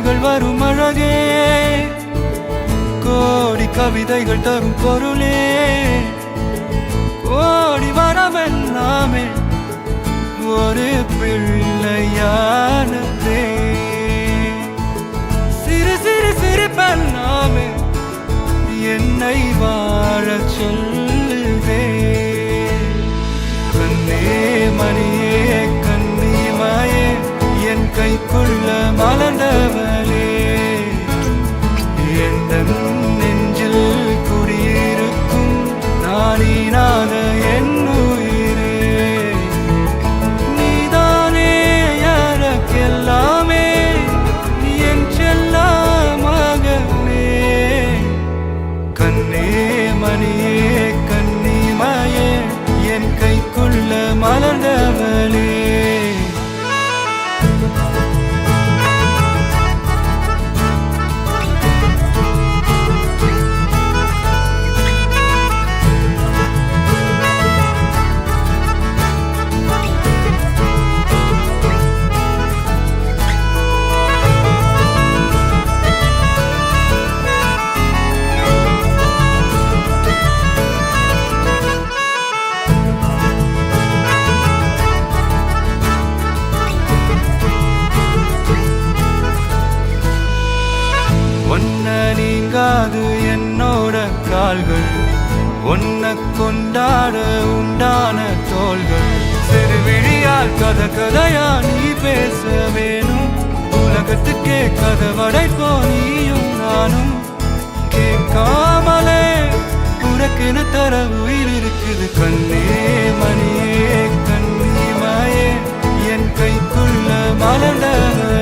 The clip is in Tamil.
கனவுகள் வரும் அழகே, கோடி கவிதைகள் தரும் பொருளே, கோடி வரமெல்லாமே ஒரு பிள்ளையானதே. சிறு சிறு சிரிப்பெல்லாமே என்னை வாழச் சொல்லுதே. கண்ணே மணியே கண்ணிமாயே என் கைக்குள்ள மலர்ந்தவளே, எந்த நெஞ்சில் குடியிருக்கும் நானீனாக என் உயிரே. நீதானே எனக்கெல்லாமே, என் செல்ல மகனே. கண்ணே மணியே கண்ணிமாயே என் கைக்குள்ள மலர்ந்தவளே. ஒன்ன நீங்காது என்னோட கால்கள், ஒன்ன கொண்டாட உண்டான தோள்கள். சிறு விழியால் கதை கதையா நீ பேச வேணும், உலகத்துக்கே கதை வடைப்போ நீயும் நானும். கேட்காமலே உனக்கென தர உயிர் இருக்குது. கண்ணே மணியே கண்ணிமாயே என் கைக்குள்ள மலர்ந்தவளே.